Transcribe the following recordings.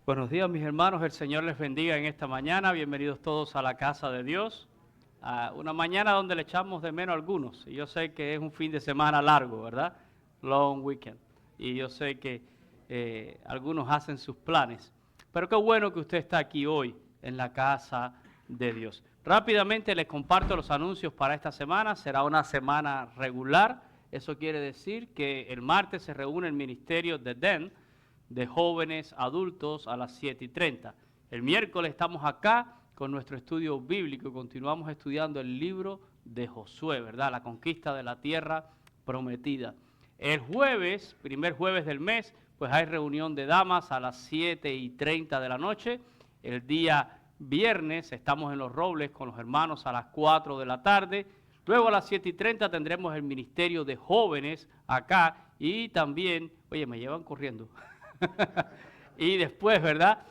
Buenos días, mis hermanos. El Señor les bendiga en esta mañana. Bienvenidos todos a la casa de Dios. Una mañana donde le echamos de menos a algunos. Y yo sé que es un fin de semana largo, ¿verdad? Long weekend. Y yo sé que algunos hacen sus planes. Pero qué bueno que usted está aquí hoy en la casa de Dios. Rápidamente les comparto los anuncios para esta semana. Será una semana regular. Eso quiere decir que el martes se reúne el ministerio de DEN, de jóvenes adultos, a las 7:30. El miércoles estamos acá con nuestro estudio bíblico y continuamos estudiando el libro de Josué, ¿verdad? La conquista de la tierra prometida. El jueves, primer jueves del mes, pues hay reunión de damas a las 7:30 de la noche. El día viernes estamos en Los Robles con los hermanos a las 4 de la tarde. Luego a las 7:30 tendremos el ministerio de jóvenes acá y también, oye, me llevan corriendo. Y después, ¿verdad?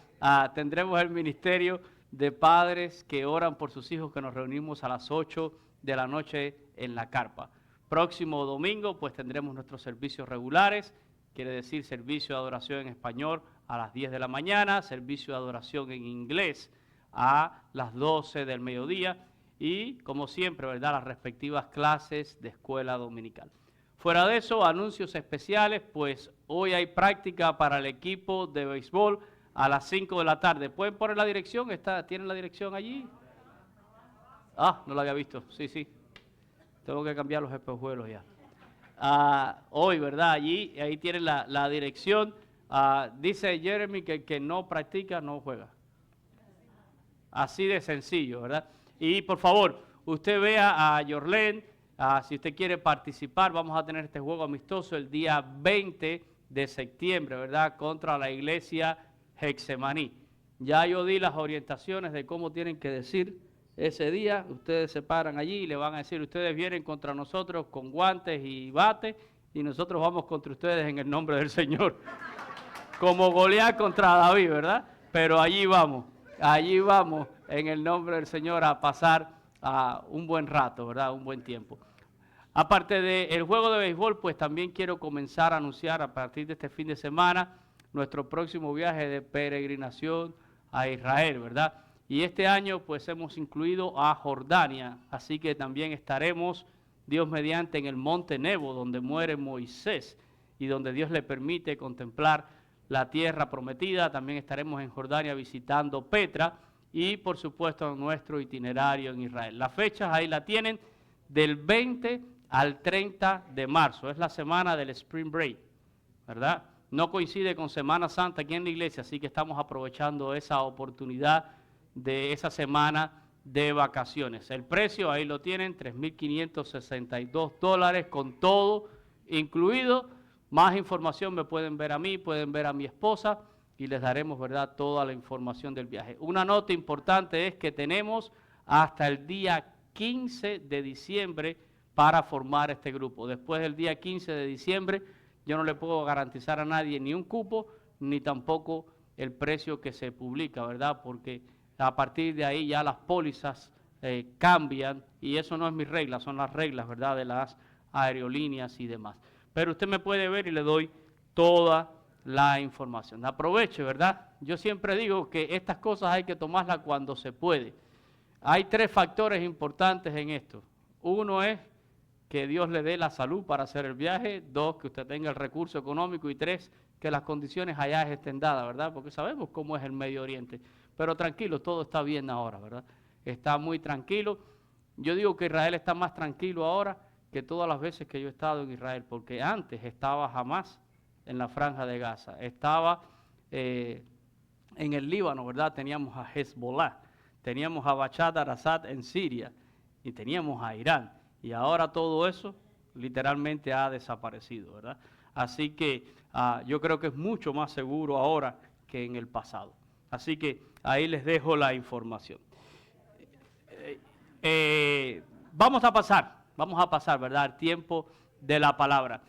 Tendremos el ministerio de padres que oran por sus hijos, que nos reunimos a las 8 de la noche en la carpa. Próximo domingo, pues tendremos nuestros servicios regulares, quiere decir servicio de adoración en español a las 10 de la mañana, servicio de adoración en inglés a las 12 del mediodía y, como siempre, ¿verdad?, las respectivas clases de escuela dominical. Fuera de eso, anuncios especiales, pues hoy hay práctica para el equipo de béisbol a las 5 de la tarde. ¿Pueden poner la dirección? ¿Tienen la dirección allí? No la había visto. Sí, sí. Tengo que cambiar los espejuelos ya. Hoy, ¿verdad? Ahí tienen la dirección. Dice Jeremy que el que no practica no juega. Así de sencillo, ¿verdad? Y por favor, usted vea a Yorlén. Si usted quiere participar, vamos a tener este juego amistoso el día 20 de septiembre, ¿verdad? Contra la iglesia Hexemaní. Ya yo di las orientaciones de cómo tienen que decir ese día. Ustedes se paran allí y le van a decir, ustedes vienen contra nosotros con guantes y bate y nosotros vamos contra ustedes en el nombre del Señor. Como Goliat contra David, ¿verdad? Pero allí vamos en el nombre del Señor a pasar un buen rato, ¿verdad? Un buen tiempo. Aparte del juego de béisbol, pues también quiero comenzar a anunciar a partir de este fin de semana nuestro próximo viaje de peregrinación a Israel, ¿verdad? Y este año pues hemos incluido a Jordania, así que también estaremos, Dios mediante, en el monte Nebo, donde muere Moisés y donde Dios le permite contemplar la tierra prometida. También estaremos en Jordania visitando Petra y por supuesto nuestro itinerario en Israel. Las fechas ahí la tienen, del 20 al 30 de marzo, es la semana del Spring Break, ¿verdad? No coincide con Semana Santa aquí en la iglesia, así que estamos aprovechando esa oportunidad de esa semana de vacaciones. El precio ahí lo tienen, $3,562 con todo incluido. Más información me pueden ver a mí, pueden ver a mi esposa y les daremos, ¿verdad?, toda la información del viaje. Una nota importante es que tenemos hasta el día 15 de diciembre para formar este grupo. Después del día 15 de diciembre yo no le puedo garantizar a nadie ni un cupo, ni tampoco el precio que se publica, ¿verdad? Porque a partir de ahí ya las pólizas cambian y eso no es mi regla, son las reglas, ¿verdad?, de las aerolíneas y demás. Pero usted me puede ver y le doy toda la información. Aproveche, ¿verdad? Yo siempre digo que estas cosas hay que tomarlas cuando se puede. Hay 3 factores importantes en esto. Uno es que Dios le dé la salud para hacer el viaje. 2, que usted tenga el recurso económico. Y 3, que las condiciones allá estén dadas, ¿verdad? Porque sabemos cómo es el Medio Oriente. Pero tranquilo, todo está bien ahora, ¿verdad? Está muy tranquilo. Yo digo que Israel está más tranquilo ahora que todas las veces que yo he estado en Israel, porque antes estaba Hamás en la Franja de Gaza, estaba en el Líbano, ¿verdad? Teníamos a Hezbollah, teníamos a Bashar al-Assad en Siria y teníamos a Irán. Y ahora todo eso literalmente ha desaparecido, ¿verdad? Así que yo creo que es mucho más seguro ahora que en el pasado. Así que ahí les dejo la información. Vamos a pasar, ¿verdad?, el tiempo de la palabra.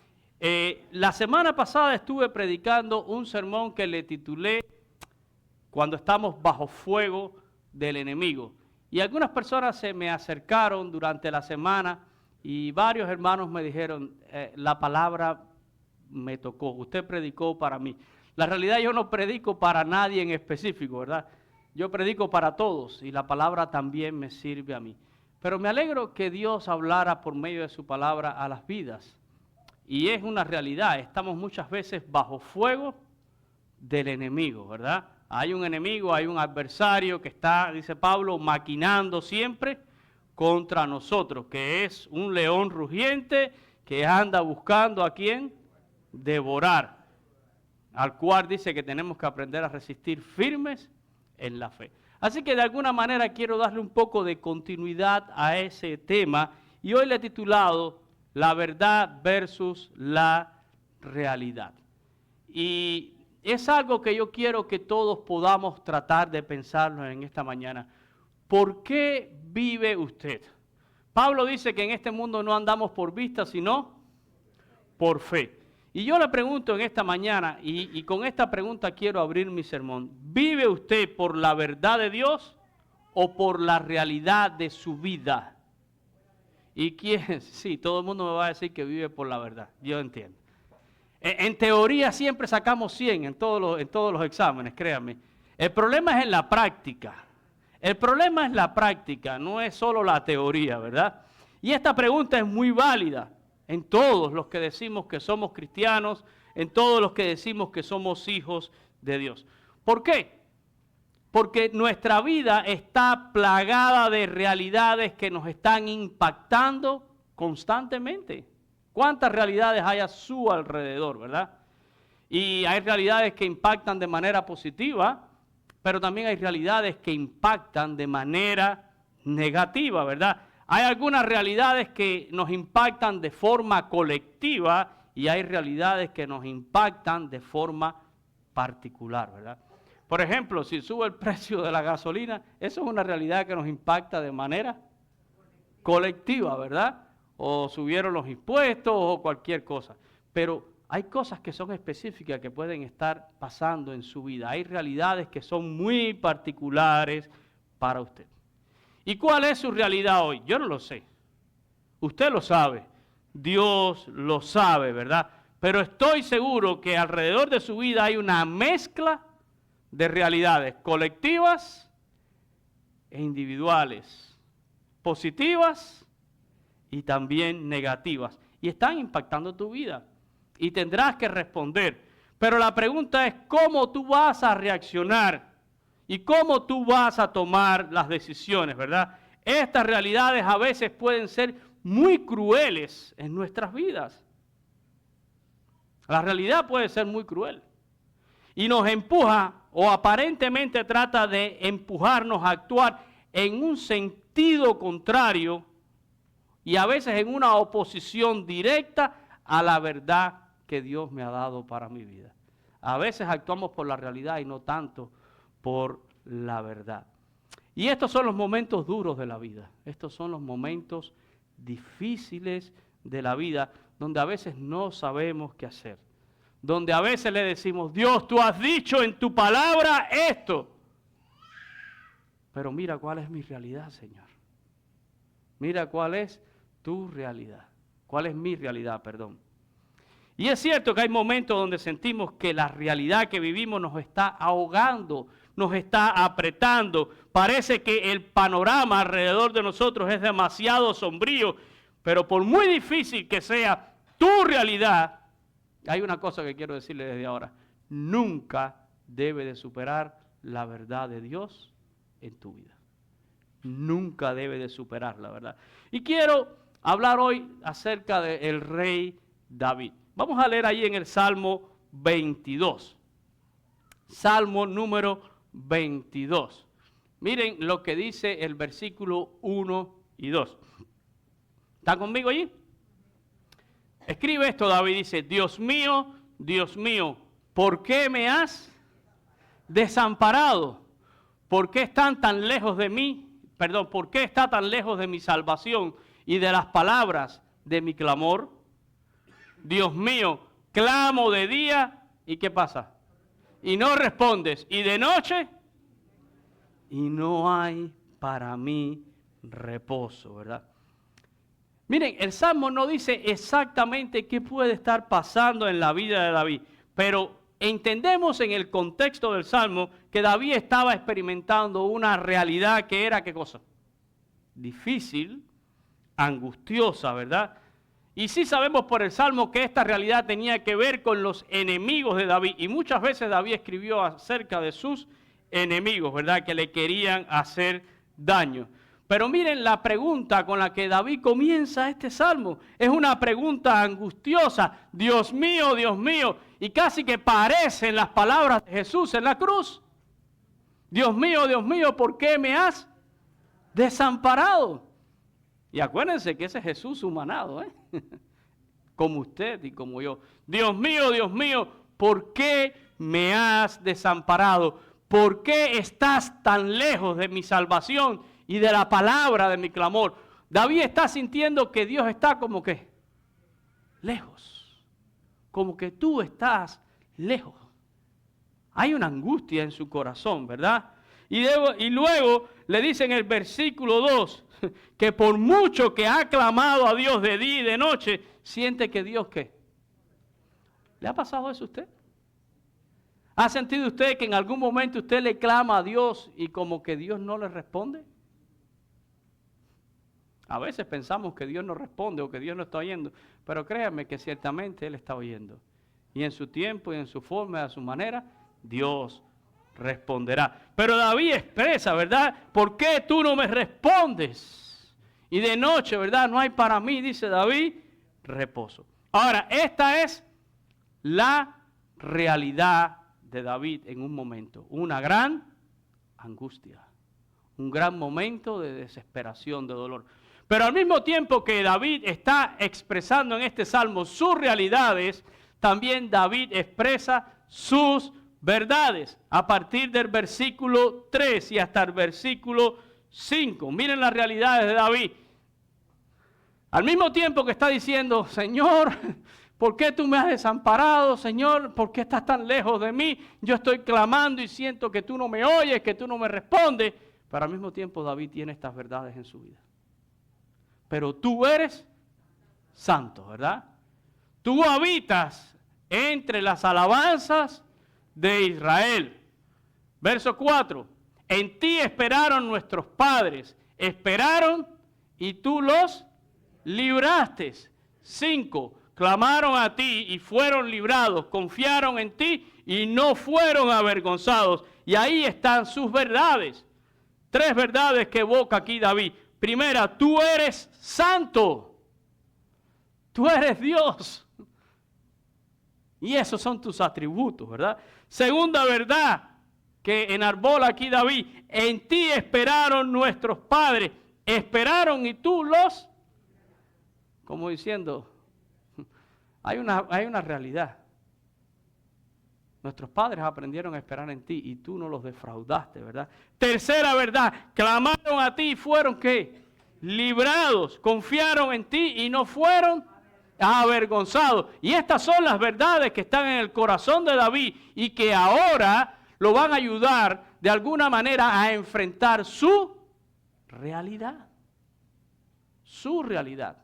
La semana pasada estuve predicando un sermón que le titulé Cuando estamos bajo fuego del enemigo. Y algunas personas se me acercaron durante la semana y varios hermanos me dijeron, la palabra me tocó, usted predicó para mí. La realidad, yo no predico para nadie en específico, ¿verdad? Yo predico para todos y la palabra también me sirve a mí. Pero me alegro que Dios hablara por medio de su palabra a las vidas. Y es una realidad, estamos muchas veces bajo fuego del enemigo, ¿verdad? Hay un enemigo, hay un adversario que está, dice Pablo, maquinando siempre contra nosotros, que es un león rugiente que anda buscando a quién devorar, al cual dice que tenemos que aprender a resistir firmes en la fe. Así que de alguna manera quiero darle un poco de continuidad a ese tema y hoy le he titulado La verdad versus la realidad. Y es algo que yo quiero que todos podamos tratar de pensarlo en esta mañana. ¿Por qué vive usted? Pablo dice que en este mundo no andamos por vista, sino por fe. Y yo le pregunto en esta mañana, y con esta pregunta quiero abrir mi sermón. ¿Vive usted por la verdad de Dios o por la realidad de su vida? ¿Y quién? Sí, todo el mundo me va a decir que vive por la verdad. Yo entiendo. En teoría siempre sacamos 100 en todos los exámenes, créanme. El problema es en la práctica. El problema es la práctica, no es solo la teoría, ¿verdad? Y esta pregunta es muy válida en todos los que decimos que somos cristianos, en todos los que decimos que somos hijos de Dios. ¿Por qué? Porque nuestra vida está plagada de realidades que nos están impactando constantemente. ¿Cuántas realidades hay a su alrededor, verdad? Y hay realidades que impactan de manera positiva, pero también hay realidades que impactan de manera negativa, ¿verdad? Hay algunas realidades que nos impactan de forma colectiva y hay realidades que nos impactan de forma particular, ¿verdad? Por ejemplo, si sube el precio de la gasolina, eso es una realidad que nos impacta de manera colectiva, ¿verdad? O subieron los impuestos o cualquier cosa. Pero hay cosas que son específicas que pueden estar pasando en su vida. Hay realidades que son muy particulares para usted. ¿Y cuál es su realidad hoy? Yo no lo sé. Usted lo sabe. Dios lo sabe, ¿verdad? Pero estoy seguro que alrededor de su vida hay una mezcla de realidades colectivas e individuales, positivas y también negativas. Y están impactando tu vida. Y tendrás que responder. Pero la pregunta es cómo tú vas a reaccionar y cómo tú vas a tomar las decisiones, ¿verdad? Estas realidades a veces pueden ser muy crueles en nuestras vidas. La realidad puede ser muy cruel. Y nos empuja o aparentemente trata de empujarnos a actuar en un sentido contrario y a veces en una oposición directa a la verdad que Dios me ha dado para mi vida. A veces actuamos por la realidad y no tanto por la verdad. Y estos son los momentos duros de la vida. Estos son los momentos difíciles de la vida donde a veces no sabemos qué hacer. Donde a veces le decimos, Dios, tú has dicho en tu palabra esto. Pero mira cuál es mi realidad, Señor. Mira cuál es tu realidad. ¿Cuál es mi realidad, perdón? Y es cierto que hay momentos donde sentimos que la realidad que vivimos nos está ahogando, nos está apretando. Parece que el panorama alrededor de nosotros es demasiado sombrío, pero por muy difícil que sea tu realidad, hay una cosa que quiero decirle desde ahora. Nunca debe de superar la verdad de Dios en tu vida. Nunca debe de superar la verdad. Y quiero hablar hoy acerca del rey David. Vamos a leer ahí en el Salmo 22. Salmo número 22. Miren lo que dice el versículo 1 y 2. ¿Están conmigo allí? Escribe esto, David dice, Dios mío, ¿por qué me has desamparado? ¿Por qué están tan lejos de mí? Perdón, ¿por qué está tan lejos de mi salvación y de las palabras de mi clamor? Dios mío, clamo de día, ¿y qué pasa? Y no respondes, y de noche, y no hay para mí reposo, ¿verdad? Miren, el Salmo no dice exactamente qué puede estar pasando en la vida de David, pero entendemos en el contexto del Salmo que David estaba experimentando una realidad que era, ¿qué cosa? Difícil, angustiosa, ¿verdad? Y sí sabemos por el Salmo que esta realidad tenía que ver con los enemigos de David. Y muchas veces David escribió acerca de sus enemigos, ¿verdad? Que le querían hacer daño. Pero miren la pregunta con la que David comienza este salmo. Es una pregunta angustiosa. Dios mío, y casi que parecen las palabras de Jesús en la cruz. Dios mío, ¿por qué me has desamparado? Y acuérdense que ese es Jesús humanado, ¿eh? Como usted y como yo. Dios mío, ¿por qué me has desamparado? ¿Por qué estás tan lejos de mi salvación y de la palabra de mi clamor? David está sintiendo que Dios está como que lejos, como que tú estás lejos. Hay una angustia en su corazón, ¿verdad? Y luego le dice en el versículo 2 que por mucho que ha clamado a Dios de día y de noche, siente que Dios, ¿qué? ¿Le ha pasado eso a usted? ¿Ha sentido usted que en algún momento usted le clama a Dios y como que Dios no le responde? A veces pensamos que Dios no responde o que Dios no está oyendo, pero créanme que ciertamente Él está oyendo. Y en su tiempo y en su forma y a su manera, Dios responderá. Pero David expresa, ¿verdad? ¿Por qué tú no me respondes? Y de noche, ¿verdad? No hay para mí, dice David, reposo. Ahora, esta es la realidad de David en un momento. Una gran angustia. Un gran momento de desesperación, de dolor. Pero al mismo tiempo que David está expresando en este salmo sus realidades, también David expresa sus verdades. A partir del versículo 3 y hasta el versículo 5. Miren las realidades de David. Al mismo tiempo que está diciendo, Señor, ¿por qué tú me has desamparado, Señor? ¿Por qué estás tan lejos de mí? Yo estoy clamando y siento que tú no me oyes, que tú no me respondes. Pero al mismo tiempo David tiene estas verdades en su vida. Pero tú eres santo, ¿verdad? Tú habitas entre las alabanzas de Israel. Verso 4. En ti esperaron nuestros padres. Esperaron y tú los libraste. 5. Clamaron a ti y fueron librados. Confiaron en ti y no fueron avergonzados. Y ahí están sus verdades. 3 verdades que evoca aquí David. Primera, tú eres santo. Tú eres Dios. Y esos son tus atributos, ¿verdad? Segunda verdad que enarbola aquí David. En ti esperaron nuestros padres. Esperaron y tú los... Como diciendo, hay una realidad. Nuestros padres aprendieron a esperar en ti y tú no los defraudaste, ¿verdad? Tercera verdad, clamaron a ti y fueron, ¿qué? Librados, confiaron en ti y no fueron avergonzados. Y estas son las verdades que están en el corazón de David y que ahora lo van a ayudar de alguna manera a enfrentar su realidad. Su realidad.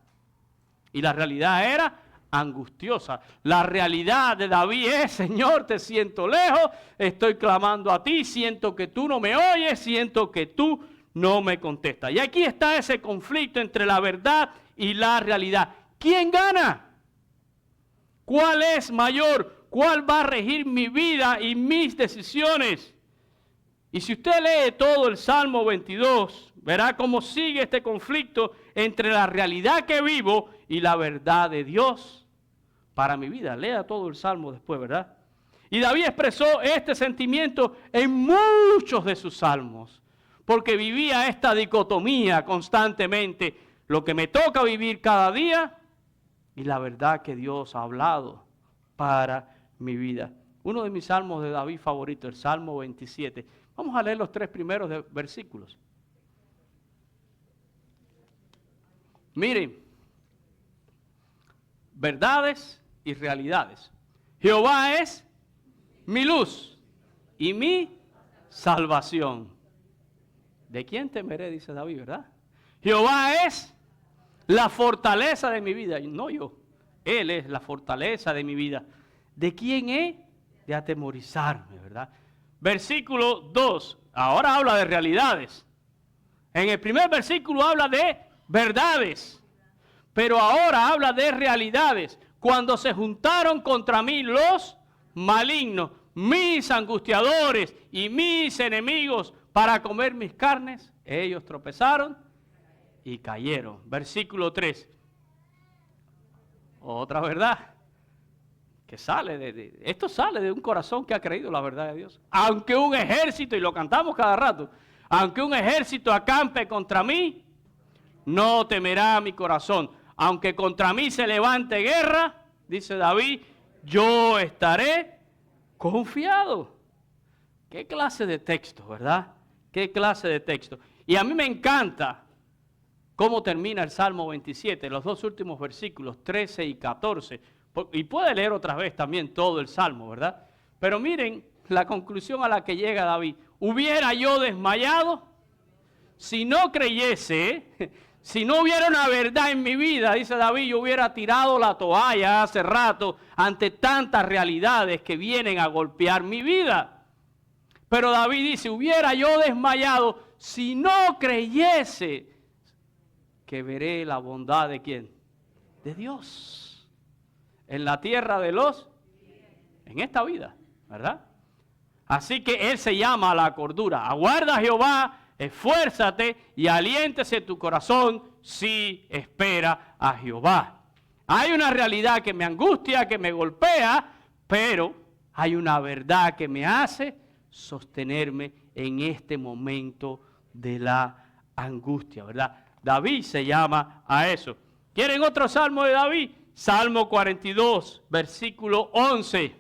Y la realidad era angustiosa. La realidad de David es, Señor, te siento lejos, estoy clamando a ti, siento que tú no me oyes, siento que tú no me contestas. Y aquí está ese conflicto entre la verdad y la realidad. ¿Quién gana? ¿Cuál es mayor? ¿Cuál va a regir mi vida y mis decisiones? Y si usted lee todo el Salmo 22, verá cómo sigue este conflicto entre la realidad que vivo y la verdad de Dios para mi vida. Lea todo el Salmo después, ¿verdad? Y David expresó este sentimiento en muchos de sus salmos, porque vivía esta dicotomía constantemente, lo que me toca vivir cada día y la verdad que Dios ha hablado para mi vida. Uno de mis salmos de David favorito, el Salmo 27. Vamos a leer los 3 primeros versículos. Miren, verdades y realidades. Jehová es mi luz y mi salvación. ¿De quién temeré? Dice David, ¿verdad? Jehová es la fortaleza de mi vida. No yo. Él es la fortaleza de mi vida. ¿De quién he de atemorizarme, ¿verdad? Versículo 2, ahora habla de realidades. En el primer versículo habla de verdades, pero ahora habla de realidades. Cuando se juntaron contra mí los malignos, mis angustiadores y mis enemigos para comer mis carnes, ellos tropezaron y cayeron. Versículo 3. Otra verdad que sale esto sale de un corazón que ha creído la verdad de Dios. Aunque un ejército, y lo cantamos cada rato, aunque un ejército acampe contra mí, no temerá mi corazón. Aunque contra mí se levante guerra, dice David, yo estaré confiado. ¿Qué clase de texto, verdad? ¿Qué clase de texto? Y a mí me encanta cómo termina el Salmo 27, los dos últimos versículos, 13 y 14. Y puede leer otra vez también todo el Salmo, ¿verdad? Pero miren la conclusión a la que llega David. Hubiera yo desmayado si no creyese, si no hubiera una verdad en mi vida, dice David, yo hubiera tirado la toalla hace rato ante tantas realidades que vienen a golpear mi vida. Pero David dice, hubiera yo desmayado si no creyese que veré la bondad de ¿quién? De Dios. En la tierra de los, en esta vida, ¿verdad? Así que Él se llama a la cordura. Aguarda a Jehová, esfuérzate y aliéntese tu corazón si espera a Jehová. Hay una realidad que me angustia, que me golpea, pero hay una verdad que me hace sostenerme en este momento de la angustia, ¿verdad? David se llama a eso. ¿Quieren otro salmo de David? Salmo 42, versículo 11.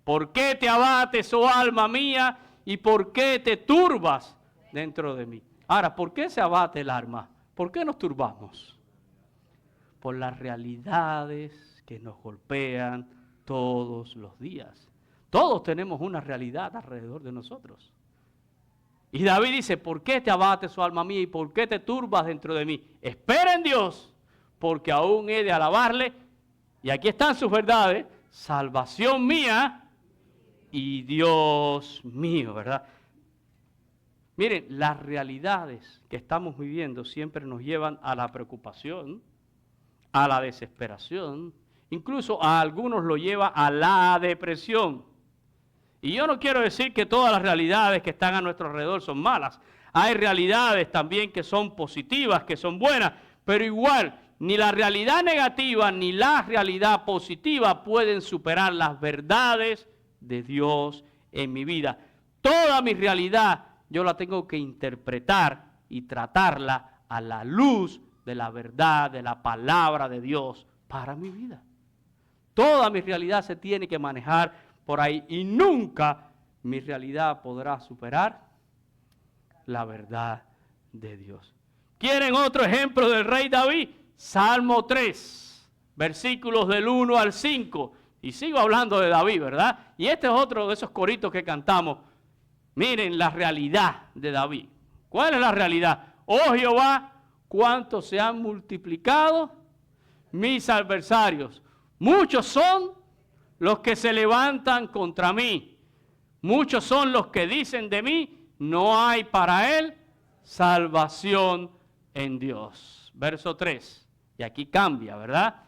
¿Por qué te abates, oh alma mía, y por qué te turbas dentro de mí? Ahora, ¿por qué se abate el alma? ¿Por qué nos turbamos? Por las realidades que nos golpean todos los días. Todos tenemos una realidad alrededor de nosotros. Y David dice, ¿por qué te abates, oh alma mía, y por qué te turbas dentro de mí? Espera en Dios, porque aún he de alabarle, y aquí están sus verdades, salvación mía y Dios mío, ¿verdad? Miren, las realidades que estamos viviendo siempre nos llevan a la preocupación, a la desesperación, incluso a algunos lo lleva a la depresión. Y yo no quiero decir que todas las realidades que están a nuestro alrededor son malas. Hay realidades también que son positivas, que son buenas, pero igual, ni la realidad negativa ni la realidad positiva pueden superar las verdades de Dios en mi vida. Toda mi realidad yo la tengo que interpretar y tratarla a la luz de la verdad, de la palabra de Dios para mi vida. Toda mi realidad se tiene que manejar por ahí y nunca mi realidad podrá superar la verdad de Dios. ¿Quieren otro ejemplo del rey David? Salmo 3, versículos del 1 al 5. Y sigo hablando de David, ¿verdad? Y este es otro de esos coritos que cantamos. Miren la realidad de David. ¿Cuál es la realidad? Oh Jehová, cuánto se han multiplicado mis adversarios. Muchos son los que se levantan contra mí. Muchos son los que dicen de mí, no hay para él salvación en Dios. Verso 3. Y aquí cambia, ¿verdad?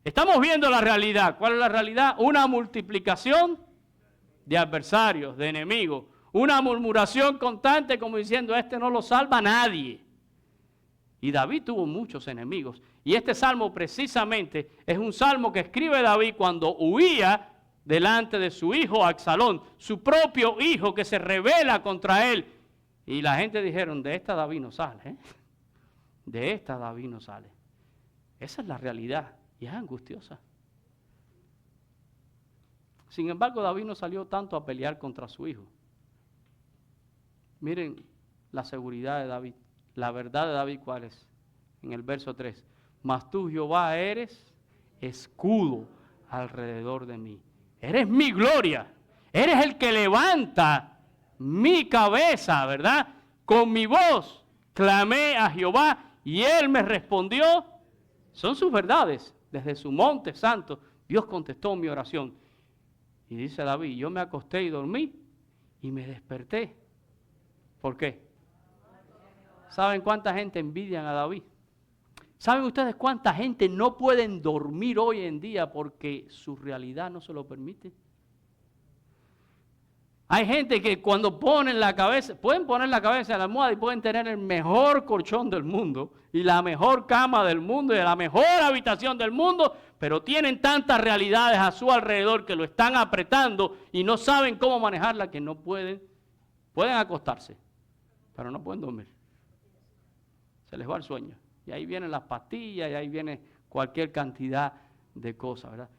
Estamos viendo la realidad. ¿Cuál es la realidad? Una multiplicación de adversarios, de enemigos. Una murmuración constante como diciendo, este no lo salva nadie. Y David tuvo muchos enemigos. Y este salmo precisamente es un salmo que escribe David cuando huía delante de su hijo Absalón, su propio hijo que se rebela contra él. Y la gente dijeron, de esta David no sale, ¿eh? De esta David no sale. Esa es la realidad y es angustiosa. Sin embargo, David no salió tanto a pelear contra su hijo. Miren la seguridad de David, la verdad de David, ¿cuál es? En el verso 3. Mas tú, Jehová, eres escudo alrededor de mí. Eres mi gloria. Eres el que levanta mi cabeza, ¿verdad? Con mi voz clamé a Jehová y él me respondió. Son sus verdades. Desde su monte santo, Dios contestó mi oración. Y dice David, yo me acosté y dormí y me desperté. ¿Por qué? ¿Saben cuánta gente envidian a David? ¿Saben ustedes cuánta gente no pueden dormir hoy en día porque su realidad no se lo permite? Hay gente que cuando ponen la cabeza, pueden poner la cabeza en la almohada y pueden tener el mejor colchón del mundo y la mejor cama del mundo y la mejor habitación del mundo, pero tienen tantas realidades a su alrededor que lo están apretando y no saben cómo manejarla que no pueden acostarse, pero no pueden dormir. Se les va el sueño. Y ahí vienen las pastillas, y ahí viene cualquier cantidad de cosas, ¿verdad?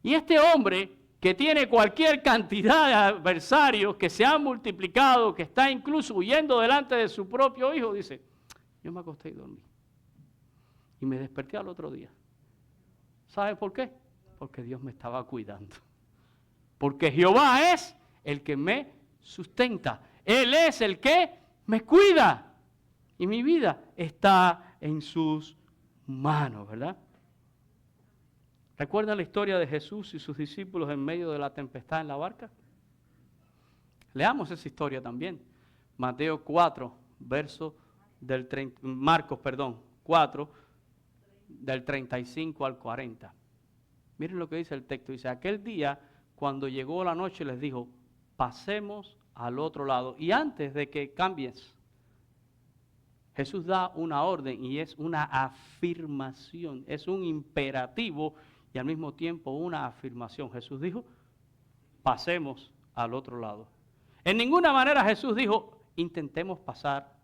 Y este hombre que tiene cualquier cantidad de adversarios, que se han multiplicado, que está incluso huyendo delante de su propio hijo, dice, yo me acosté y dormí. Y me desperté al otro día. ¿Sabe por qué? Porque Dios me estaba cuidando. Porque Jehová es el que me sustenta. Él es el que me cuida. Y mi vida está en sus manos, ¿verdad? ¿Recuerdan la historia de Jesús y sus discípulos en medio de la tempestad en la barca? Leamos esa historia también. Mateo 4, Marcos 4, del 35 al 40. Miren lo que dice el texto. Dice, aquel día, cuando llegó la noche, les dijo, pasemos al otro lado. Y antes de que cambies, Jesús da una orden y es una afirmación, es un imperativo y al mismo tiempo una afirmación. Jesús dijo, pasemos al otro lado. En ninguna manera Jesús dijo, intentemos pasar,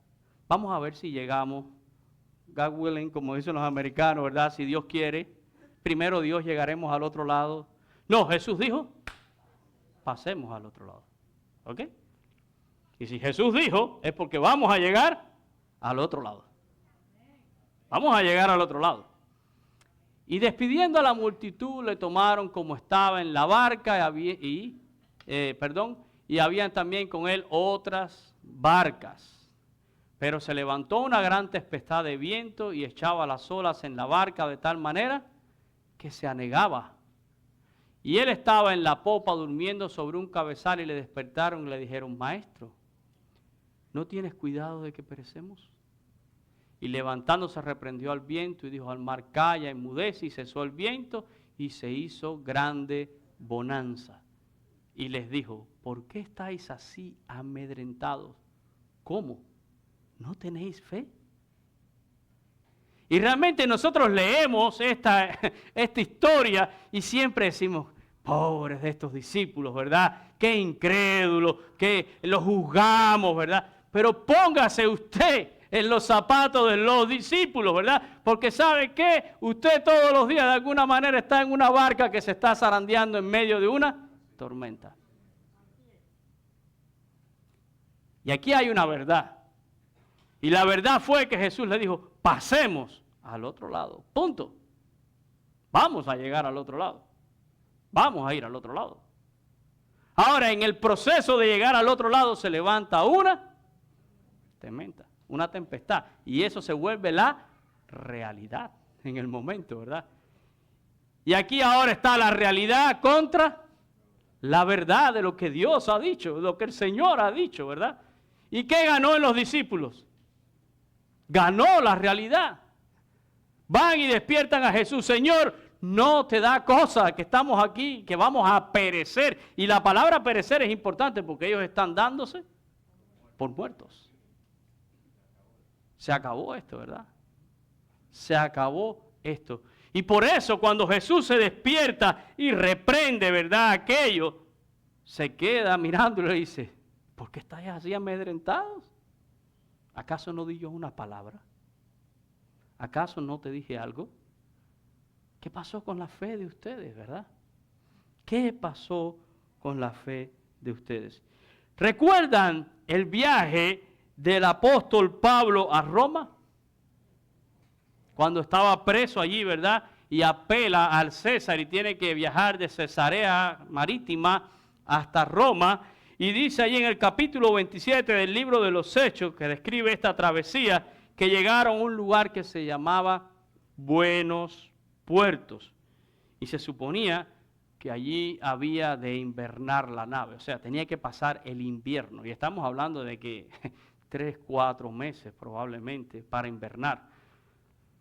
vamos a ver si llegamos, God willing, como dicen los americanos, ¿verdad? Si Dios quiere, primero Dios llegaremos al otro lado. No, Jesús dijo, pasemos al otro lado. ¿Ok? Y si Jesús dijo, es porque vamos a llegar al otro lado. Vamos a llegar al otro lado. Y despidiendo a la multitud, le tomaron como estaba en la barca y habían también con él otras barcas. Pero se levantó una gran tempestad de viento y echaba las olas en la barca de tal manera que se anegaba. Y él estaba en la popa durmiendo sobre un cabezal y le despertaron y le dijeron, maestro, ¿no tienes cuidado de que perecemos? Y levantándose reprendió al viento y dijo al mar, calla, enmudece, y cesó el viento y se hizo grande bonanza. Y les dijo, ¿por qué estáis así amedrentados? ¿Cómo? ¿No tenéis fe? Y realmente nosotros leemos esta historia y siempre decimos, pobres de estos discípulos, ¿verdad? Qué incrédulos, que los juzgamos, ¿verdad? Pero póngase usted en los zapatos de los discípulos, ¿verdad? Porque ¿sabe qué? Usted todos los días de alguna manera está en una barca que se está zarandeando en medio de una tormenta. Y aquí hay una verdad. Y la verdad fue que Jesús le dijo, pasemos al otro lado. Punto. Vamos a llegar al otro lado. Vamos a ir al otro lado. Ahora, en el proceso de llegar al otro lado se levanta una tormenta, una tempestad. Y eso se vuelve la realidad en el momento, ¿verdad? Y aquí ahora está la realidad contra la verdad de lo que Dios ha dicho, de lo que el Señor ha dicho, ¿verdad? ¿Y qué ganó en los discípulos? Ganó la realidad. Van y despiertan a Jesús. Señor, no te da cosa que estamos aquí, que vamos a perecer. Y la palabra perecer es importante porque ellos están dándose por muertos. Se acabó esto, ¿verdad? Se acabó esto. Y por eso cuando Jesús se despierta y reprende, ¿verdad? Aquello, se queda mirándolo y dice, ¿por qué estáis así amedrentados? ¿Acaso no di yo una palabra? ¿Acaso no te dije algo? ¿Qué pasó con la fe de ustedes, verdad? ¿Qué pasó con la fe de ustedes? ¿Recuerdan el viaje del apóstol Pablo a Roma? Cuando estaba preso allí, ¿verdad? Y apela al César y tiene que viajar de Cesarea Marítima hasta Roma. Y dice allí en el capítulo 27 del libro de los Hechos, que describe esta travesía, que llegaron a un lugar que se llamaba Buenos Puertos. Y se suponía que allí había de invernar la nave, o sea, tenía que pasar el invierno, y estamos hablando de que 3, 4 meses probablemente para invernar.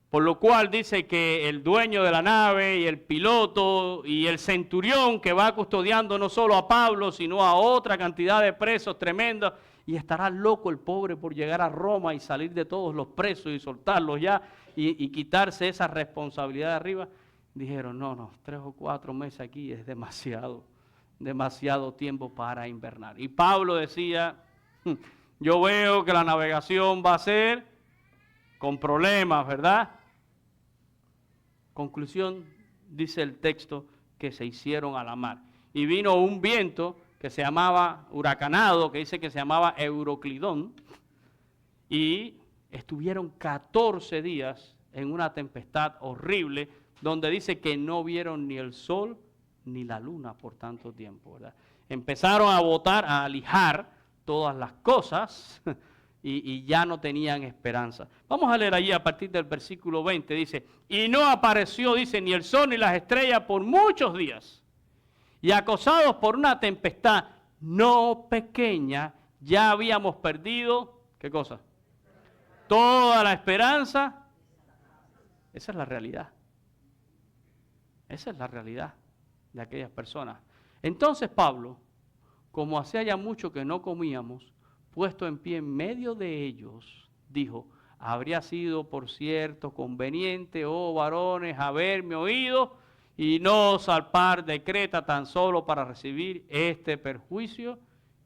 Por lo cual dice que el dueño de la nave y el piloto y el centurión que va custodiando no solo a Pablo, sino a otra cantidad de presos tremenda, y estará loco el pobre por llegar a Roma y salir de todos los presos y soltarlos ya y quitarse esa responsabilidad de arriba. Dijeron, no, 3 o 4 meses aquí es demasiado tiempo para invernar. Y Pablo decía, yo veo que la navegación va a ser con problemas, ¿verdad? Conclusión, dice el texto, que se hicieron a la mar. Y vino un viento que se llamaba huracanado, que dice que se llamaba Euroclidón, y estuvieron 14 días en una tempestad horrible, donde dice que no vieron ni el sol ni la luna por tanto tiempo, ¿verdad? Empezaron a botar, a alijar todas las cosas y ya no tenían esperanza. Vamos a leer allí a partir del versículo 20, dice, y no apareció, dice, ni el sol ni las estrellas por muchos días, y acosados por una tempestad no pequeña, ya habíamos perdido, ¿qué cosa? Toda la esperanza. Esa es la realidad. Esa es la realidad de aquellas personas. Entonces Pablo, como hacía ya mucho que no comíamos, puesto en pie en medio de ellos, dijo, habría sido por cierto conveniente, oh varones, haberme oído y no zarpar de Creta tan solo para recibir este perjuicio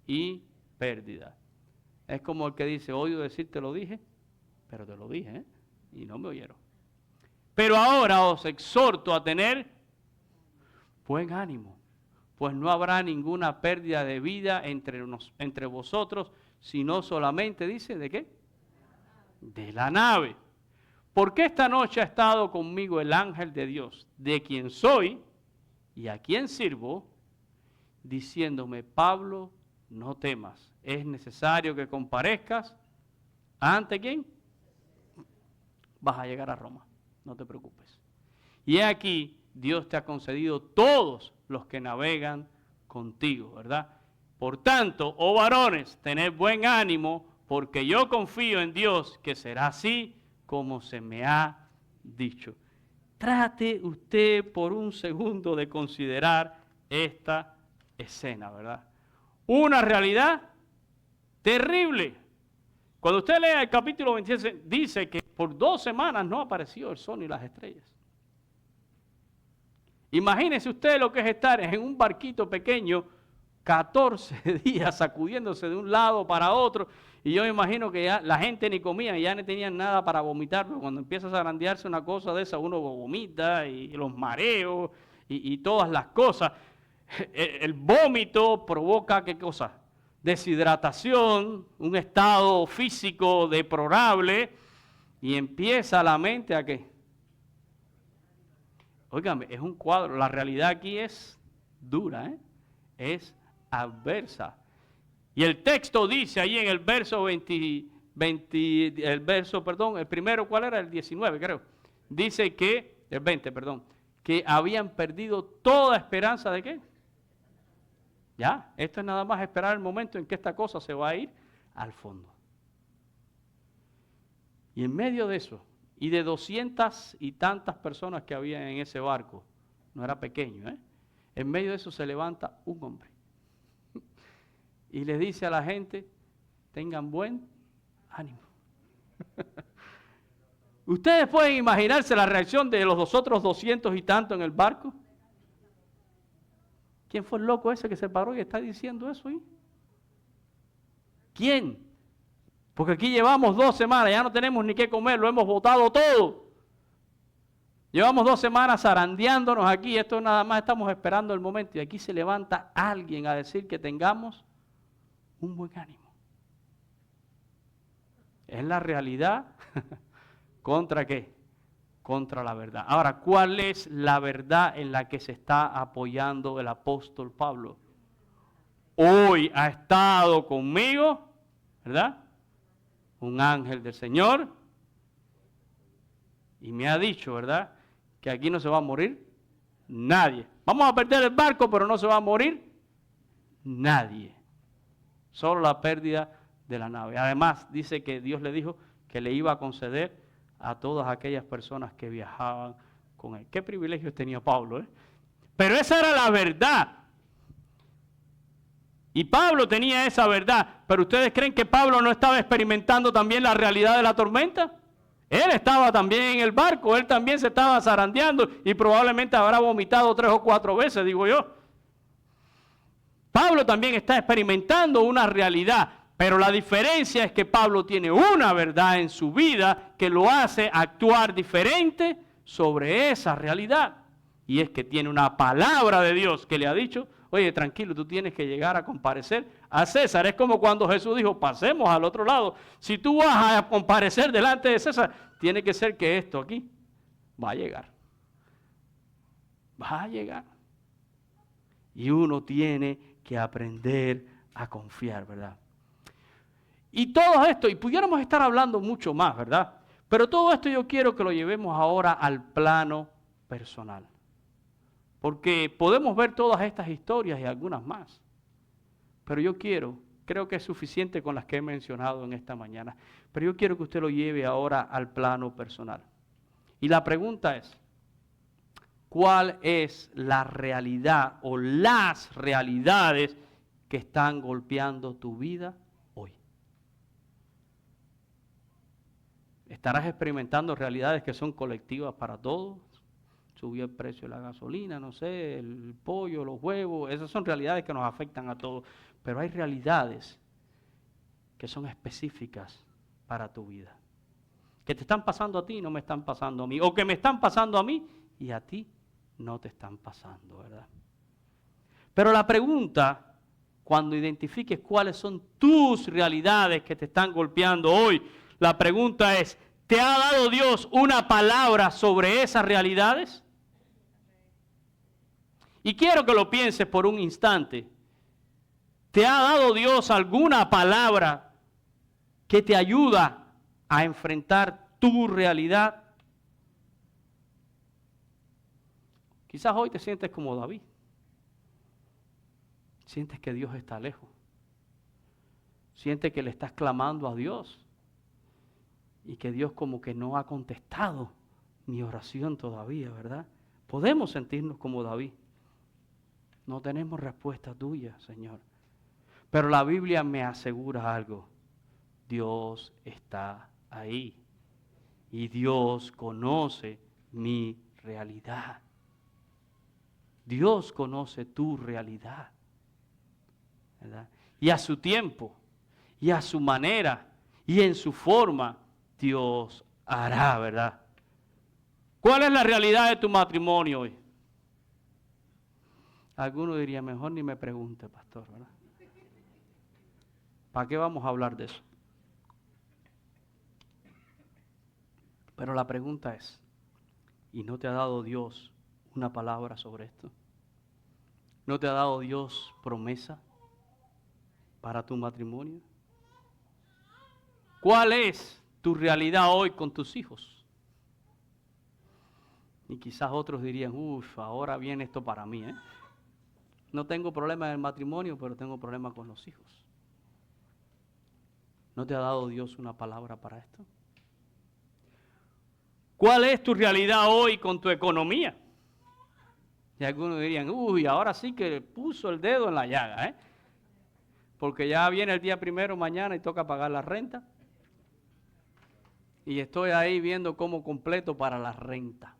y pérdida. Es como el que dice, oído decir te lo dije, pero te lo dije, ¿eh? Y no me oyeron. Pero ahora os exhorto a tener buen ánimo, pues no habrá ninguna pérdida de vida entre vosotros, sino solamente, dice, ¿de qué? De la nave. Porque esta noche ha estado conmigo el ángel de Dios, de quien soy y a quien sirvo, diciéndome, Pablo, no temas, es necesario que comparezcas. ¿Ante quién? Vas a llegar a Roma, no te preocupes. Y he aquí, Dios te ha concedido todos los que navegan contigo, ¿verdad? Por tanto, oh varones, tened buen ánimo, porque yo confío en Dios que será así como se me ha dicho. Trate usted por un segundo de considerar esta escena, ¿verdad? Una realidad terrible. Cuando usted lea el capítulo 26, dice que por 2 semanas no apareció el sol ni las estrellas. Imagínese usted lo que es estar en un barquito pequeño 14 días sacudiéndose de un lado para otro, y yo me imagino que ya la gente ni comía, ya no tenían nada para vomitar, pero cuando empieza a zarandearse una cosa de esa, uno vomita, y los mareos, y todas las cosas. El vómito provoca, ¿qué cosa? Deshidratación, un estado físico deplorable, y empieza la mente a ¿qué? Óigame, es un cuadro, la realidad aquí es dura, ¿eh? Es adversa. Y el texto dice ahí en el verso el primero, ¿cuál era? El 19, creo. Dice que, el 20, perdón, que habían perdido toda esperanza de ¿qué? Ya, esto es nada más esperar el momento en que esta cosa se va a ir al fondo. Y en medio de eso, y de 200 y tantas personas que había en ese barco, no era pequeño, ¿eh? En medio de eso se levanta un hombre y le dice a la gente, tengan buen ánimo. ¿Ustedes pueden imaginarse la reacción de los otros 200 y tantos en el barco? ¿Quién fue el loco ese que se paró y está diciendo eso ahí? ¿Quién? Porque aquí llevamos 2 semanas, ya no tenemos ni qué comer, lo hemos botado todo. Llevamos 2 semanas zarandeándonos aquí, esto nada más estamos esperando el momento, y aquí se levanta alguien a decir que tengamos un buen ánimo. Es la realidad contra ¿qué? Contra la verdad. Ahora, ¿cuál es la verdad en la que se está apoyando el apóstol Pablo? Hoy ha estado conmigo, ¿verdad? Un ángel del Señor, y me ha dicho, ¿verdad?, que aquí no se va a morir nadie. Vamos a perder el barco, pero no se va a morir nadie. Solo la pérdida de la nave. Además, dice que Dios le dijo que le iba a conceder a todas aquellas personas que viajaban con él. Qué privilegios tenía Pablo, ¿eh? Pero esa era la verdad. Y Pablo tenía esa verdad. Pero ¿ustedes creen que Pablo no estaba experimentando también la realidad de la tormenta? Él estaba también en el barco, él también se estaba zarandeando y probablemente habrá vomitado 3 o 4 veces, digo yo. Pablo también está experimentando una realidad, pero la diferencia es que Pablo tiene una verdad en su vida que lo hace actuar diferente sobre esa realidad. Y es que tiene una palabra de Dios que le ha dicho, oye, tranquilo, tú tienes que llegar a comparecer a César. Es como cuando Jesús dijo, pasemos al otro lado. Si tú vas a comparecer delante de César, tiene que ser que esto aquí va a llegar. Va a llegar. Y uno tiene que aprender a confiar, ¿verdad? Y todo esto, y pudiéramos estar hablando mucho más, ¿verdad? Pero todo esto yo quiero que lo llevemos ahora al plano personal. Porque podemos ver todas estas historias y algunas más. Pero yo creo que es suficiente con las que he mencionado en esta mañana. Pero yo quiero que usted lo lleve ahora al plano personal. Y la pregunta es, ¿cuál es la realidad o las realidades que están golpeando tu vida hoy? ¿Estarás experimentando realidades que son colectivas para todos? Subió el precio de la gasolina, no sé, el pollo, los huevos, esas son realidades que nos afectan a todos. Pero hay realidades que son específicas para tu vida. Que te están pasando a ti y no me están pasando a mí. O que me están pasando a mí y a ti no te están pasando, ¿verdad? Pero la pregunta, cuando identifiques cuáles son tus realidades que te están golpeando hoy, la pregunta es, ¿te ha dado Dios una palabra sobre esas realidades? Y quiero que lo pienses por un instante. ¿Te ha dado Dios alguna palabra que te ayuda a enfrentar tu realidad? Quizás hoy te sientes como David. Sientes que Dios está lejos. Sientes que le estás clamando a Dios. Y que Dios como que no ha contestado mi oración todavía, ¿verdad? Podemos sentirnos como David. No tenemos respuesta tuya, Señor. Pero la Biblia me asegura algo. Dios está ahí. Y Dios conoce mi realidad. Dios conoce tu realidad, ¿verdad? Y a su tiempo, y a su manera, y en su forma, Dios hará, ¿verdad? ¿Cuál es la realidad de tu matrimonio hoy? Alguno diría, mejor ni me pregunte, pastor, ¿verdad? ¿Para qué vamos a hablar de eso? Pero la pregunta es, ¿y no te ha dado Dios una palabra sobre esto? ¿No te ha dado Dios promesa para tu matrimonio? ¿Cuál es tu realidad hoy con tus hijos? Y quizás otros dirían, ahora viene esto para mí, ¿eh? No tengo problema en el matrimonio, pero tengo problema con los hijos. ¿No te ha dado Dios una palabra para esto? ¿Cuál es tu realidad hoy con tu economía? Y algunos dirían, ahora sí que puso el dedo en la llaga, ¿eh? Porque ya viene el día primero mañana y toca pagar la renta. Y estoy ahí viendo cómo completo para la renta.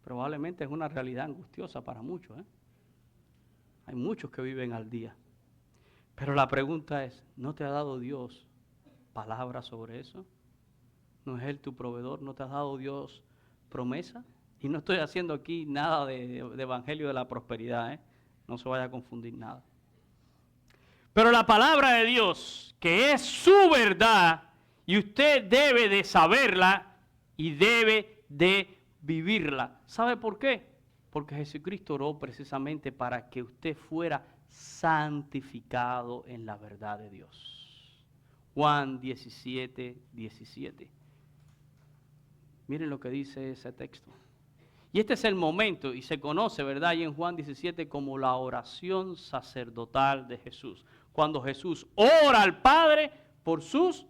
Probablemente es una realidad angustiosa para muchos, ¿eh? Hay muchos que viven al día. Pero la pregunta es, ¿no te ha dado Dios palabra sobre eso? ¿No es Él tu proveedor? ¿No te ha dado Dios promesa? Y no estoy haciendo aquí nada de evangelio de la prosperidad, ¿eh? No se vaya a confundir nada. Pero la palabra de Dios, que es su verdad, y usted debe de saberla y debe de vivirla. ¿Sabe por qué? Porque Jesucristo oró precisamente para que usted fuera santificado en la verdad de Dios. Juan 17, 17. Miren lo que dice ese texto. Y este es el momento, y se conoce, ¿verdad? Ahí en Juan 17 como la oración sacerdotal de Jesús. Cuando Jesús ora al Padre por sus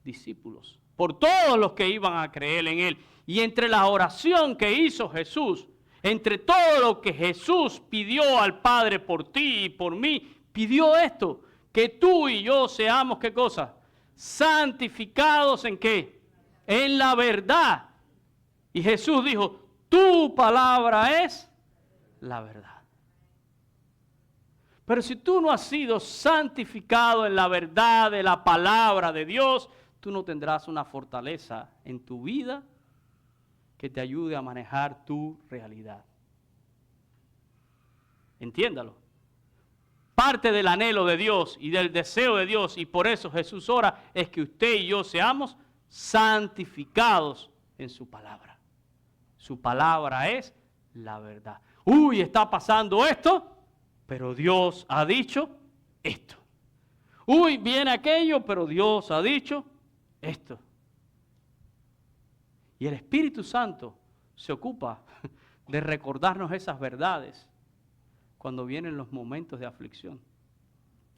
discípulos, por todos los que iban a creer en Él. Y entre la oración que hizo Jesús, entre todo lo que Jesús pidió al Padre por ti y por mí, pidió esto, que tú y yo seamos, ¿qué cosa? Santificados ¿en qué? En la verdad. Y Jesús dijo, tu palabra es la verdad. Pero si tú no has sido santificado en la verdad de la palabra de Dios, tú no tendrás una fortaleza en tu vida que te ayude a manejar tu realidad. Entiéndalo. Parte del anhelo de Dios y del deseo de Dios, y por eso Jesús ora, es que usted y yo seamos santificados en su palabra. Su palabra es la verdad. Uy, está pasando esto, pero Dios ha dicho esto. Uy, viene aquello, pero Dios ha dicho esto. Y el Espíritu Santo se ocupa de recordarnos esas verdades cuando vienen los momentos de aflicción.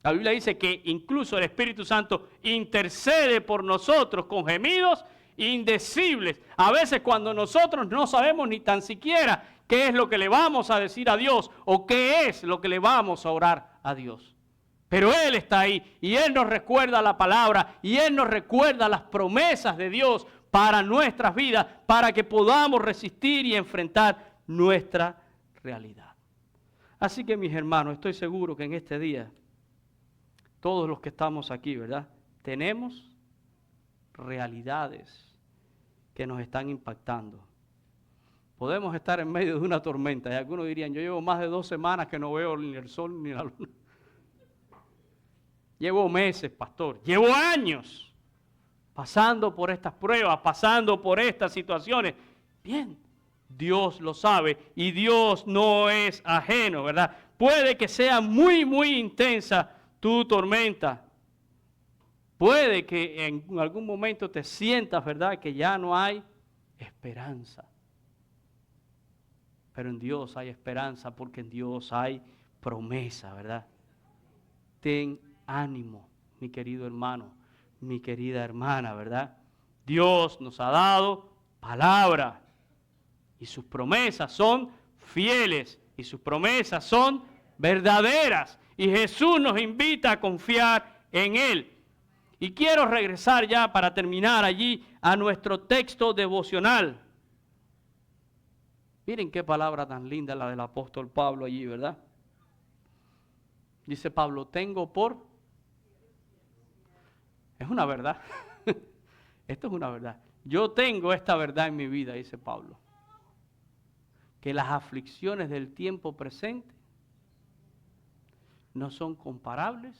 La Biblia dice que incluso el Espíritu Santo intercede por nosotros con gemidos indecibles. A veces cuando nosotros no sabemos ni tan siquiera qué es lo que le vamos a decir a Dios o qué es lo que le vamos a orar a Dios. Pero Él está ahí y Él nos recuerda la palabra y Él nos recuerda las promesas de Dios para nuestras vidas, para que podamos resistir y enfrentar nuestra realidad. Así que mis hermanos, estoy seguro que en este día, todos los que estamos aquí, ¿verdad? Tenemos realidades que nos están impactando. Podemos estar en medio de una tormenta y algunos dirían, yo llevo más de 2 semanas que no veo ni el sol ni la luna. Llevo meses, pastor, llevo años pasando por estas pruebas, pasando por estas situaciones. Bien, Dios lo sabe y Dios no es ajeno, ¿verdad? Puede que sea muy, muy intensa tu tormenta. Puede que en algún momento te sientas, ¿verdad?, que ya no hay esperanza. Pero en Dios hay esperanza porque en Dios hay promesa, ¿verdad? Ten ánimo, mi querido hermano, mi querida hermana, ¿verdad? Dios nos ha dado palabra y sus promesas son fieles y sus promesas son verdaderas. Y Jesús nos invita a confiar en Él. Y quiero regresar ya para terminar allí a nuestro texto devocional. Miren qué palabra tan linda la del apóstol Pablo allí, ¿verdad? Dice Pablo, tengo por... Es una verdad. Esto es una verdad. Yo tengo esta verdad en mi vida, dice Pablo. Que las aflicciones del tiempo presente no son comparables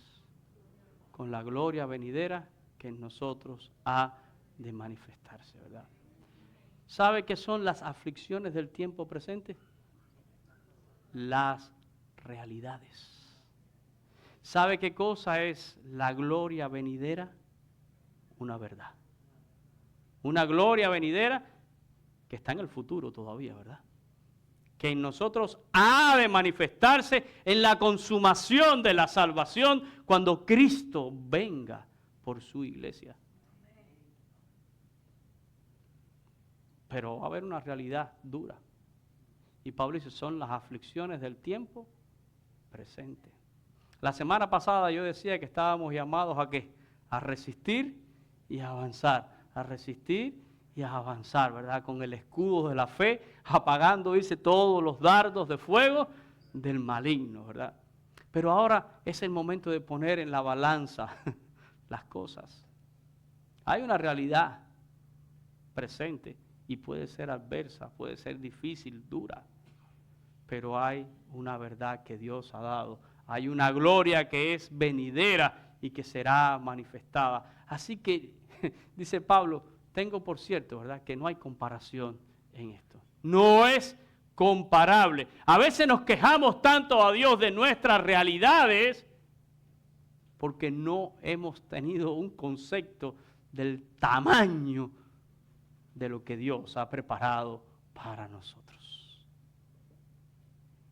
con la gloria venidera que en nosotros ha de manifestarse, ¿verdad? ¿Sabe qué son las aflicciones del tiempo presente? Las realidades. ¿Sabe qué cosa es la gloria venidera? Una verdad. Una gloria venidera que está en el futuro todavía, ¿verdad? Que en nosotros ha de manifestarse en la consumación de la salvación cuando Cristo venga por su iglesia. Pero va a haber una realidad dura. Y Pablo dice, son las aflicciones del tiempo presente. La semana pasada yo decía que estábamos llamados ¿a qué? A resistir y a avanzar. A resistir y a avanzar, ¿verdad? Con el escudo de la fe, apagando, dice, todos los dardos de fuego del maligno, ¿verdad? Pero ahora es el momento de poner en la balanza las cosas. Hay una realidad presente y puede ser adversa, puede ser difícil, dura, pero hay una verdad que Dios ha dado. Hay una gloria que es venidera y que será manifestada. Así que, dice Pablo, tengo por cierto, ¿verdad?, que no hay comparación en esto. No es comparable. A veces nos quejamos tanto a Dios de nuestras realidades porque no hemos tenido un concepto del tamaño de lo que Dios ha preparado para nosotros.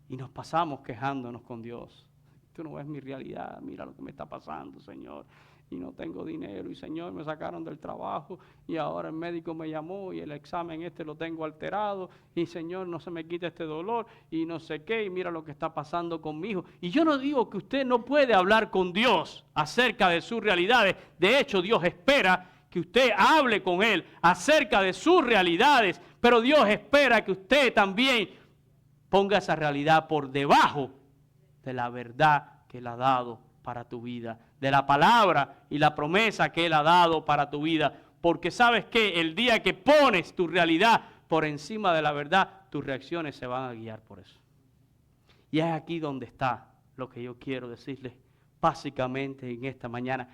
Y nos pasamos quejándonos con Dios. Tú no ves mi realidad, mira lo que me está pasando, Señor. Y no tengo dinero, y Señor, me sacaron del trabajo, y ahora el médico me llamó, y el examen lo tengo alterado, y Señor, no se me quita este dolor, y no sé qué, y mira lo que está pasando con mi hijo. Y yo no digo que usted no puede hablar con Dios acerca de sus realidades. De hecho, Dios espera que usted hable con Él acerca de sus realidades, pero Dios espera que usted también ponga esa realidad por debajo de la verdad que Él ha dado para tu vida, de la palabra y la promesa que Él ha dado para tu vida. Porque sabes que el día que pones tu realidad por encima de la verdad, tus reacciones se van a guiar por eso. Y es aquí donde está lo que yo quiero decirles básicamente en esta mañana.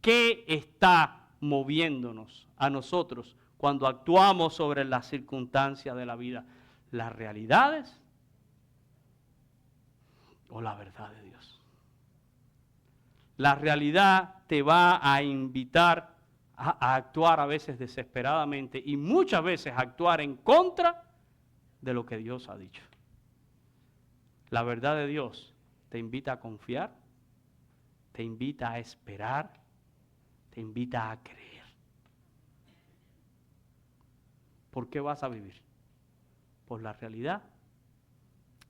¿Qué está moviéndonos a nosotros cuando actuamos sobre las circunstancias de la vida? ¿Las realidades o la verdad de Dios? La realidad te va a invitar a actuar a veces desesperadamente y muchas veces actuar en contra de lo que Dios ha dicho. La verdad de Dios te invita a confiar, te invita a esperar, te invita a creer. ¿Por qué vas a vivir? ¿Por la realidad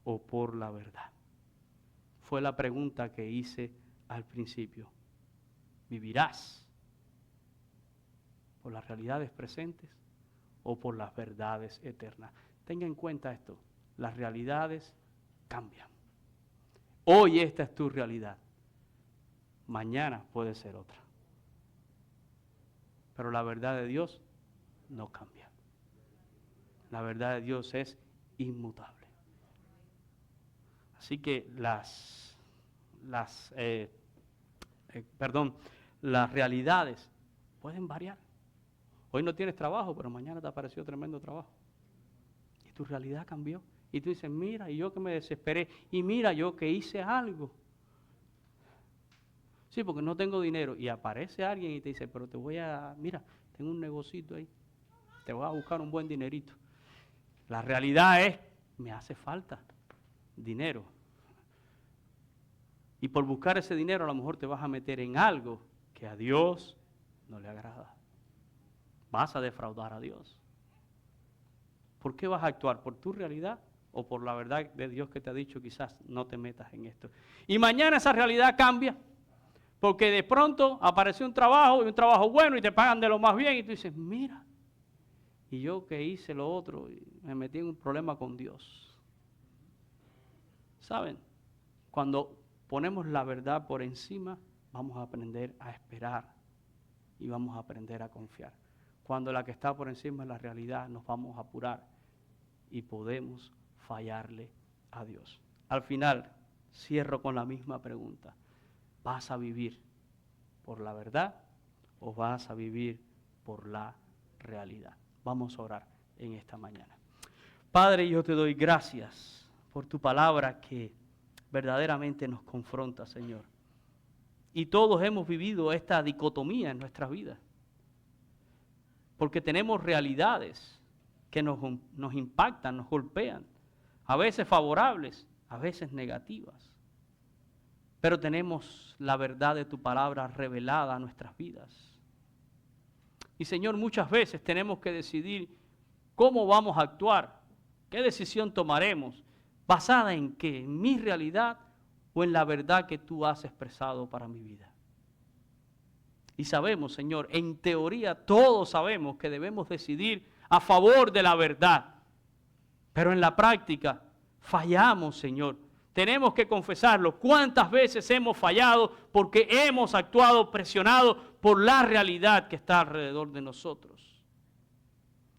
o por la verdad? Fue la pregunta que hice al principio. ¿Vivirás por las realidades presentes o por las verdades eternas? Tenga en cuenta esto, las realidades cambian. Hoy esta es tu realidad, mañana puede ser otra. Pero la verdad de Dios no cambia. La verdad de Dios es inmutable. Así que las realidades pueden variar. Hoy no tienes trabajo, pero mañana te apareció tremendo trabajo. Y tu realidad cambió. Y tú dices, mira, y yo que me desesperé. Y mira, yo que hice algo. Sí, porque no tengo dinero. Y aparece alguien y te dice, pero mira, tengo un negocito ahí. Te voy a buscar un buen dinerito. La realidad es, me hace falta dinero. Y por buscar ese dinero a lo mejor te vas a meter en algo que a Dios no le agrada. Vas a defraudar a Dios. ¿Por qué vas a actuar? ¿Por tu realidad o por la verdad de Dios que te ha dicho quizás no te metas en esto? Y mañana esa realidad cambia porque de pronto apareció un trabajo y un trabajo bueno y te pagan de lo más bien y tú dices, mira, y yo que hice lo otro y me metí en un problema con Dios. ¿Saben? Cuando ponemos la verdad por encima, vamos a aprender a esperar y vamos a aprender a confiar. Cuando la que está por encima es la realidad, nos vamos a apurar y podemos fallarle a Dios. Al final, cierro con la misma pregunta. ¿Vas a vivir por la verdad o vas a vivir por la realidad? Vamos a orar en esta mañana. Padre, yo te doy gracias por tu palabra que verdaderamente nos confronta, Señor. Y todos hemos vivido esta dicotomía en nuestras vidas. Porque tenemos realidades que nos impactan, nos golpean. A veces favorables, a veces negativas. Pero tenemos la verdad de tu palabra revelada a nuestras vidas. Y Señor, muchas veces tenemos que decidir cómo vamos a actuar, qué decisión tomaremos, basada en qué, en mi realidad o en la verdad que tú has expresado para mi vida. Y sabemos, Señor, en teoría todos sabemos que debemos decidir a favor de la verdad. Pero en la práctica fallamos, Señor. Tenemos que confesarlo. ¿Cuántas veces hemos fallado porque hemos actuado presionados por la realidad que está alrededor de nosotros?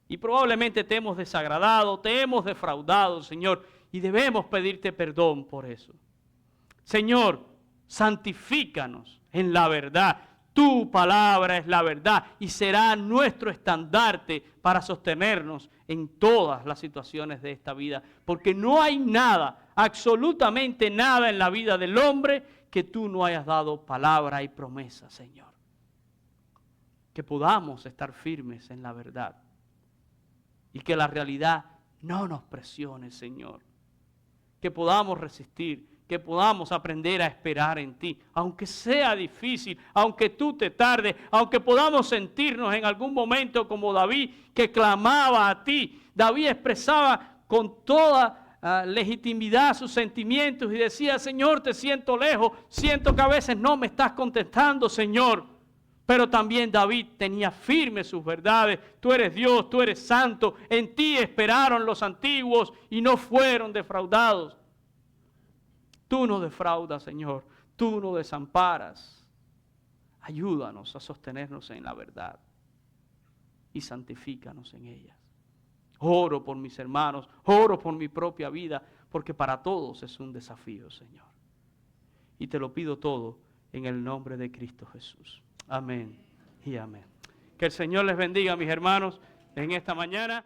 Y probablemente te hemos desagradado, te hemos defraudado, Señor, y debemos pedirte perdón por eso. Señor, santifícanos en la verdad. Tu palabra es la verdad y será nuestro estandarte para sostenernos en todas las situaciones de esta vida. Porque no hay nada, absolutamente nada en la vida del hombre que tú no hayas dado palabra y promesa, Señor. Que podamos estar firmes en la verdad y que la realidad no nos presione, Señor. que podamos resistir, que podamos aprender a esperar en ti, aunque sea difícil, aunque tú te tardes, aunque podamos sentirnos en algún momento como David, que clamaba a ti. David expresaba con toda legitimidad sus sentimientos y decía: Señor, te siento lejos, siento que a veces no me estás contestando, Señor. Pero también David tenía firmes sus verdades. Tú eres Dios, tú eres santo, en ti esperaron los antiguos y no fueron defraudados. Tú no defraudas, Señor, tú no desamparas. Ayúdanos a sostenernos en la verdad y santifícanos en ellas. Oro por mis hermanos, oro por mi propia vida, porque para todos es un desafío, Señor. Y te lo pido todo en el nombre de Cristo Jesús. Amén y amén. Que el Señor les bendiga, mis hermanos, en esta mañana.